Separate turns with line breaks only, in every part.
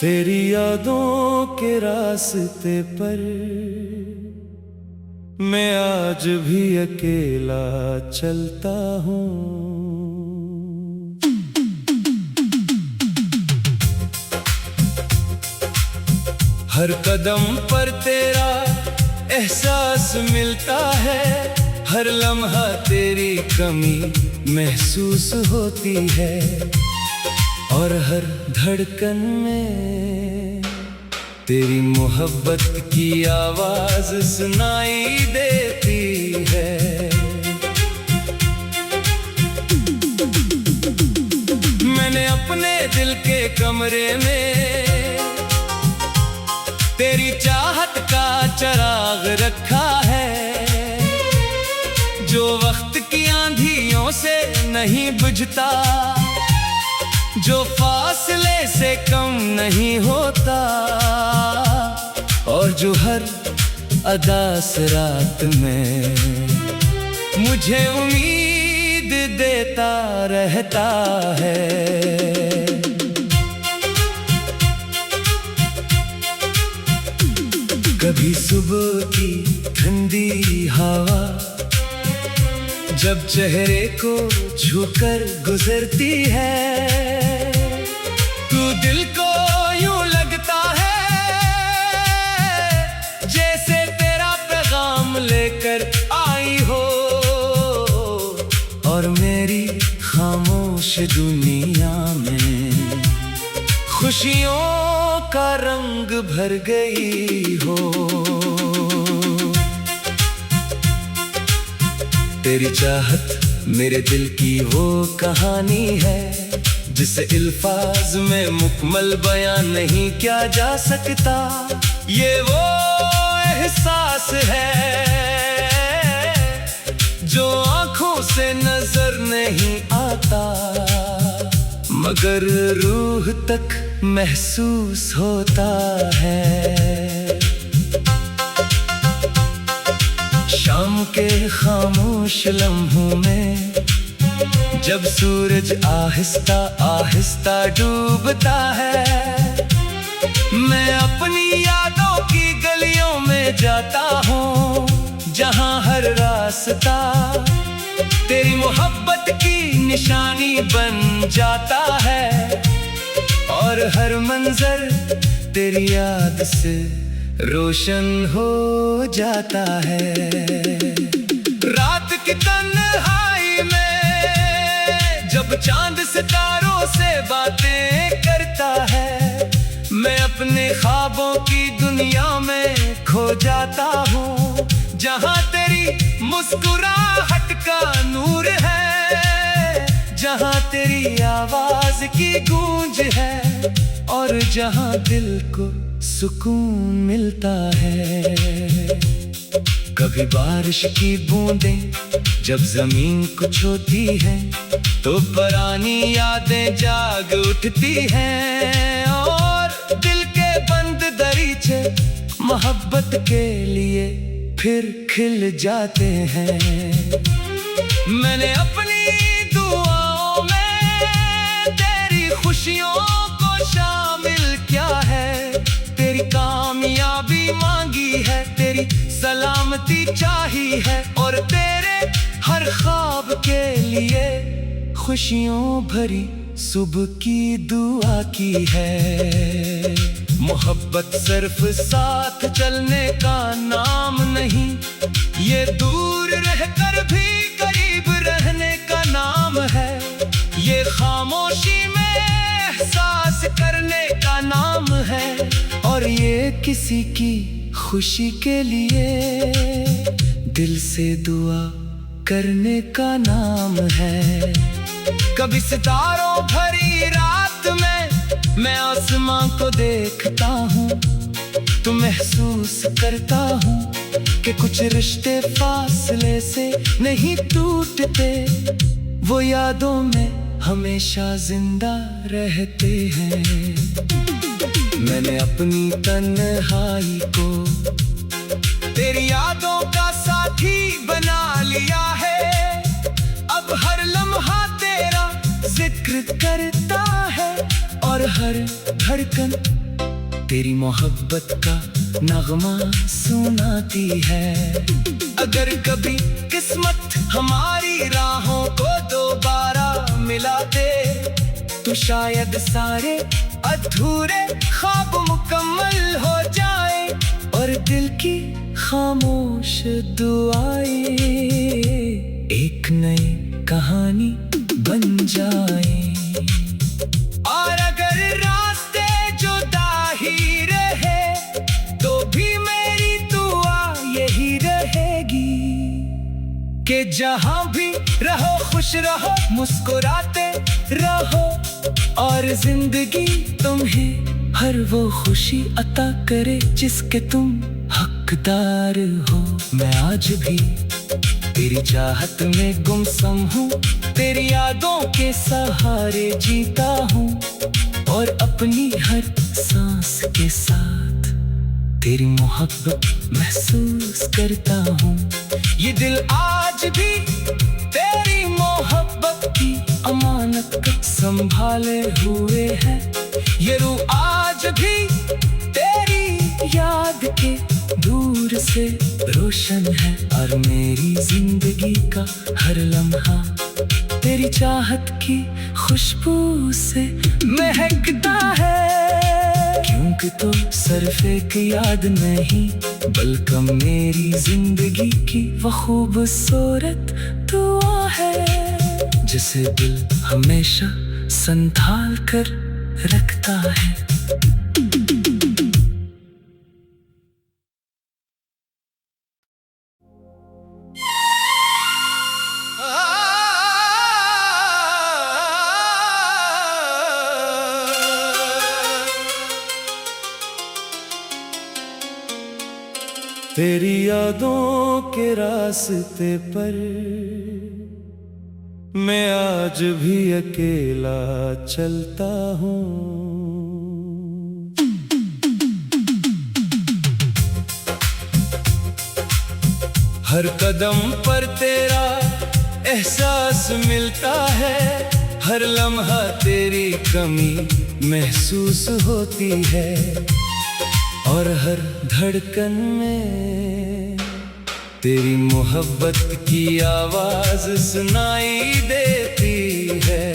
तेरी यादों के रास्ते पर मैं आज भी अकेला चलता हूँ। हर कदम पर तेरा एहसास मिलता है, हर लम्हा तेरी कमी महसूस होती है, और हर धड़कन में तेरी मोहब्बत की आवाज सुनाई देती है। मैंने अपने दिल के कमरे में तेरी चाहत का चिराग रखा है, जो वक्त की आंधियों से नहीं बुझता, जो फासले से कम नहीं होता, और जो हर अदास रात में मुझे उम्मीद देता रहता है। कभी सुबह की ठंडी हवा जब चेहरे को छूकर गुजरती है, तू दिल को यूं लगता है जैसे तेरा पैगाम लेकर आई हो, और मेरी खामोश दुनिया में खुशियों का रंग भर गई हो। तेरी चाहत मेरे दिल की वो कहानी है, जिसे अल्फाज में मुकम्मल बयान नहीं किया जा सकता। ये वो एहसास है जो आँखों से नजर नहीं आता, मगर रूह तक महसूस होता है। शाम के खामोश लम्हों में जब सूरज आहिस्ता आहिस्ता डूबता है, मैं अपनी यादों की गलियों में जाता हूँ, जहाँ हर रास्ता तेरी मोहब्बत की निशानी बन जाता है, और हर मंजर तेरी याद से रोशन हो जाता है। रात की तन्हाई में जब चांद सितारों से बातें करता है, मैं अपने ख्वाबों की दुनिया में खो जाता हूँ, जहाँ तेरी मुस्कुराहट का नूर है, जहाँ तेरी आवाज की गूंज है, और जहाँ दिल को सुकून मिलता है। कभी बारिश की बूंदें जब जमीन को छूती हैं, तो पुरानी यादें जाग उठती हैं, और दिल के बंद दरीचे मोहब्बत के लिए फिर खिल जाते हैं। मैंने अपनी दुआओं में तेरी खुशियों को शामिल किया है, तेरी कामयाबी मांगी है, तेरी सलामती चाही है, और तेरे हर ख्वाब के लिए खुशियों भरी सुबह की दुआ की है। मोहब्बत सिर्फ साथ चलने का नाम नहीं, ये दूर रहकर भी करीब रहने का नाम है, ये खामोशी में एहसास करने का नाम है, और ये किसी की खुशी के लिए दिल से दुआ करने का नाम है। कभी सितारों भरी रात में मैं आसमां को देखता हूँ, तो महसूस करता हूँ कि कुछ रिश्ते फासले से नहीं टूटते, वो यादों में हमेशा जिंदा रहते हैं। मैंने अपनी तन्हाई को तेरी यादों का साथी बना लिया है, अब हर लम्हा तेरा जिक्र करता है, और हर धड़कन तेरी मोहब्बत का नगमा सुनाती है। अगर कभी किस्मत हमारी राहों को दोबारा मिला दे तो शायद सारे अधूरे ख्वाब मुकम्मल हो जाए और दिल की खामोश दुआएं एक नई कहानी बन जाए। और अगर रास्ते जुदा ही रहे तो भी मेरी दुआ यही रहेगी कि जहां भी रहो खुश रहो, मुस्कुराते रहो और जिंदगी तुम्हें हर वो खुशी अता करे जिसके तुम हकदार हो। मैं आज भी तेरी चाहत में गुमसम हूँ, तेरी यादों के सहारे जीता हूँ और अपनी हर सांस के साथ तेरी मोहब्बत महसूस करता हूँ। ये दिल आज भी तेरी मोहब्बत की अमानत संभाले हुए है। ये रूह आज भी तेरी याद के दूर से रोशन है और मेरी जिंदगी का हर लम्हा तेरी चाहत की खुशबू से महकता है। क्योंकि तो सिर्फ एक याद नहीं बल्कि मेरी जिंदगी की वो खूबसूरत दुआ है जिसे दिल हमेशा संभाल कर रखता है।
तेरी यादों के रास्ते पर मैं आज भी अकेला चलता हूँ। हर कदम पर तेरा एहसास मिलता है, हर लम्हा तेरी कमी महसूस होती है और हर धड़कन में तेरी मोहब्बत की आवाज सुनाई देती है।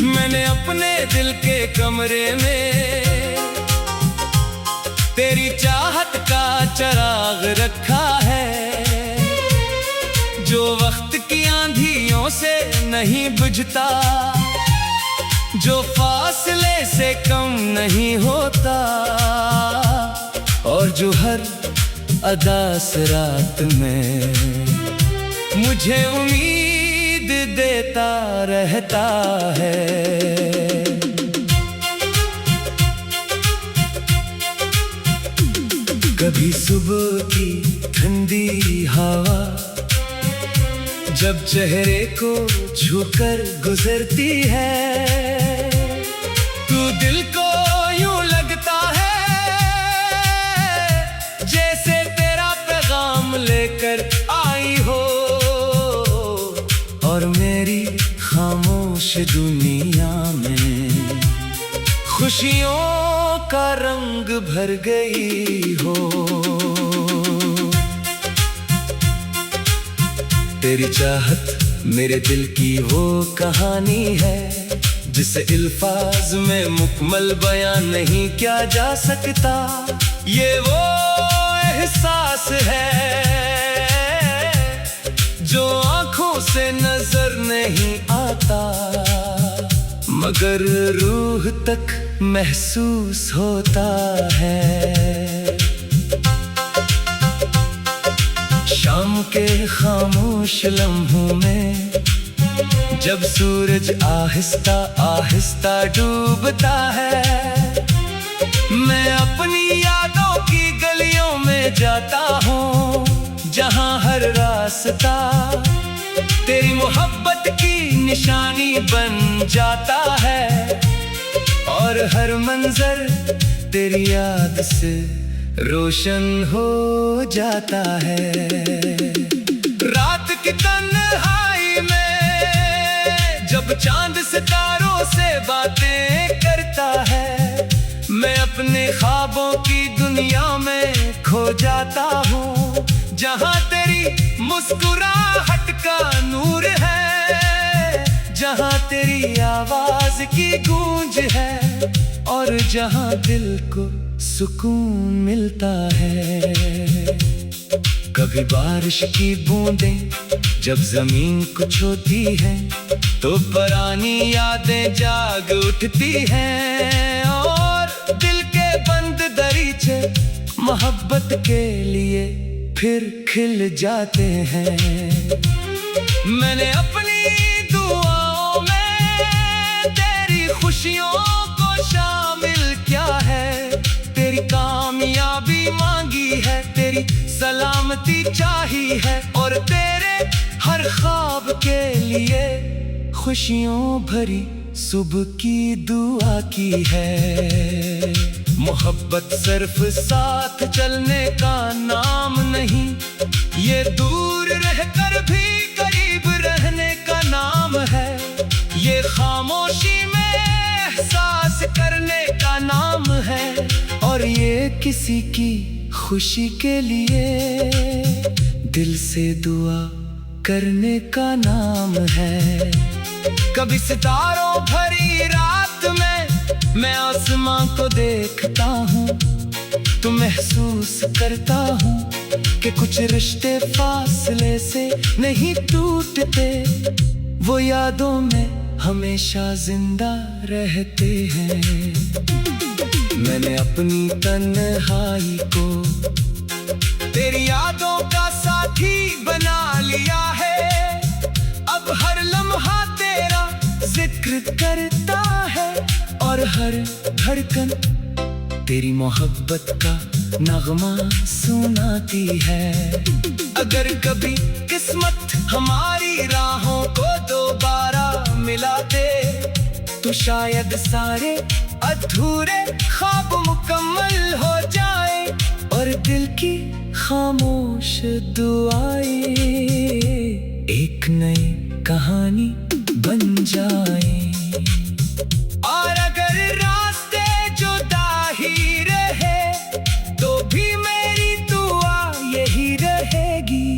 मैंने अपने दिल के कमरे में तेरी चाहत का चिराग रखा है जो वक्त की आंधियों से नहीं बुझता, जो फासले से कम नहीं होता और जो हर अदास रात में मुझे उम्मीद देता रहता है। कभी सुबह की ठंडी हवा जब चेहरे को छूकर गुजरती है, तू दिल को यूं लगता है जैसे तेरा पैगाम लेकर आई हो और मेरी खामोश दुनिया में खुशियों का रंग भर गई हो। तेरी चाहत मेरे दिल की वो कहानी है जिसे अल्फाज में मुकम्मल बयान नहीं किया जा सकता। ये वो एहसास है जो आँखों से नजर नहीं आता मगर रूह तक महसूस होता है। शाम के खामोश लम्हों में जब सूरज आहिस्ता आहिस्ता डूबता है, मैं अपनी यादों की गलियों में जाता हूँ जहाँ हर रास्ता तेरी मोहब्बत की निशानी बन जाता है और हर मंजर तेरी याद से रोशन हो जाता है। रात की तन्हाई में जब चांद सितारों
दुनिया में खो जाता हूँ जहाँ तेरी मुस्कुराहट का नूर है, जहाँ तेरी आवाज की गूंज है और जहाँ दिल को सुकून मिलता है। कभी बारिश की बूंदें जब जमीन को छूती है तो पुरानी यादें जाग उठती हैं और दिल के बंद दरीचे मोहब्बत के लिए फिर खिल जाते हैं। मैंने अपनी दुआओं में तेरी खुशियों को शामिल किया है, तेरी कामयाबी मांगी है, तेरी सलामती चाही है और तेरे हर ख्वाब के लिए खुशियों भरी सुबह की दुआ की है। मोहब्बत सिर्फ साथ चलने का नाम नहीं, ये दूर रहकर भी करीब रहने का नाम है। ये खामोशी में एहसास करने का नाम है और ये किसी की खुशी के लिए दिल से दुआ करने का नाम है। कभी सितारों भरी रात में मैं आसमां को देखता हूँ तो महसूस करता हूँ कि कुछ रिश्ते फासले से नहीं टूटते, वो यादों में हमेशा जिंदा रहते हैं। मैंने अपनी तन्हाई को तेरी यादों का साथी बना लिया है, अब हर लम्हा तेरा जिक्र करता है और हर धड़कन तेरी मोहब्बत का नगमा सुनाती है। अगर कभी किस्मत हमारी राहों को दोबारा मिला दे तो शायद सारे अधूरे ख्वाब मुकम्मल हो जाए और दिल की खामोश दुआएं एक नई कहानी बन जाए। और अगर रास्ते जुदा ही रहे तो भी मेरी दुआ यही रहेगी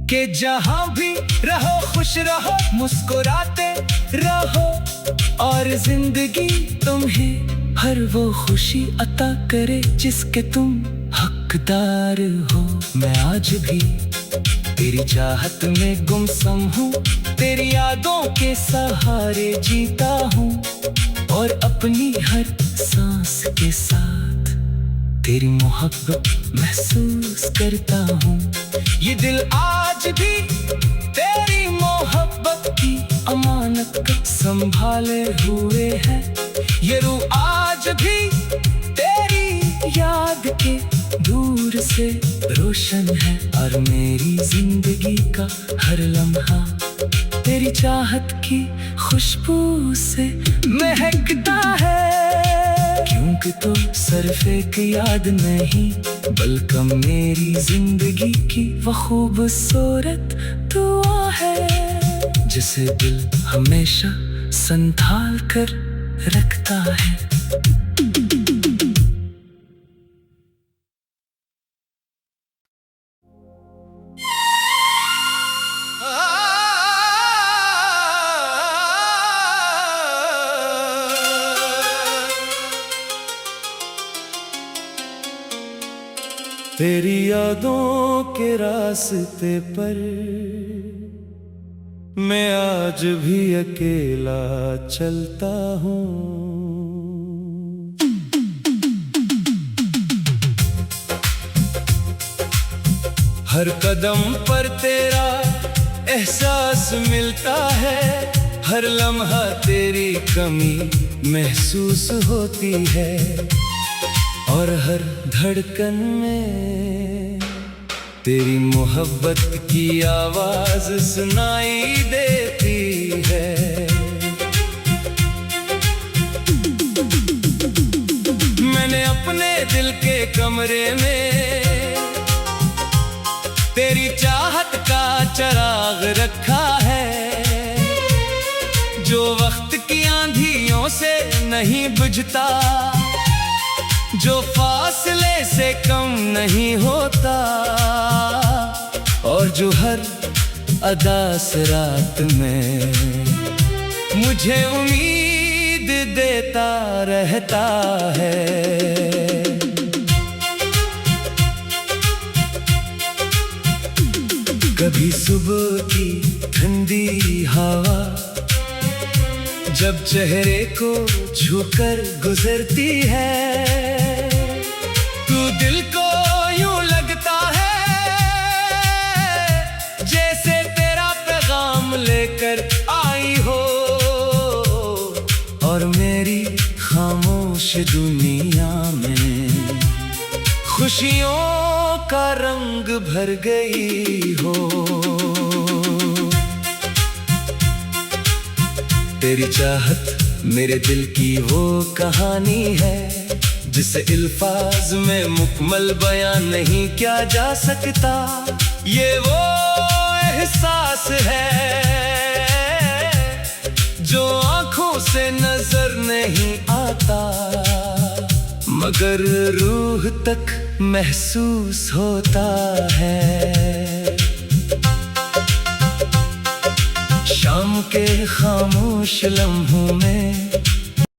कि जहां भी रहो खुश रहो, मुस्कुराते रहो और जिंदगी तुम्हें हर वो खुशी अता करे जिसके तुम हकदार हो। मैं आज भी तेरी चाहत में गुमसम हूँ, तेरी यादों के सहारे जीता हूँ और अपनी हर सांस के साथ तेरी मोहब्बत महसूस करता हूँ। ये दिल आज भी तेरी मोहब्बत की अमानत का संभाले हुए है, ये रूह आज भी तेरी याद के दूर से रोशन है और मेरी जिंदगी का हर लम्हा तेरी चाहत की खुशबू से महकता है। क्योंकि तो सिर्फ एक याद नहीं बल्कि मेरी जिंदगी की वो खूबसूरत दुआ है जिसे दिल हमेशा संभाल कर रखता है।
तेरी यादों के रास्ते पर मैं आज भी अकेला चलता हूँ। हर कदम पर तेरा एहसास मिलता है, हर लम्हा तेरी कमी महसूस होती है और हर धड़कन में तेरी मोहब्बत की आवाज सुनाई देती है। मैंने अपने दिल के कमरे में तेरी चाहत का चिराग रखा है, जो वक्त की आंधियों से नहीं बुझता,
जो फासले से कम नहीं होता, और जो हर अदा से रात में मुझे उम्मीद देता रहता है। कभी सुबह की ठंडी हवा जब चेहरे को छूकर गुजरती है, तू दिल को यूं लगता है जैसे तेरा पैगाम लेकर आई हो, और मेरी खामोश दुनिया में खुशियों का रंग भर गई हो। तेरी चाहत मेरे दिल की वो कहानी है, जिसे अल्फाज में मुकम्मल बयान नहीं किया जा सकता। ये वो एहसास है जो आंखों से नजर नहीं आता, मगर रूह तक महसूस होता है। शाम के खामोश लम्हों में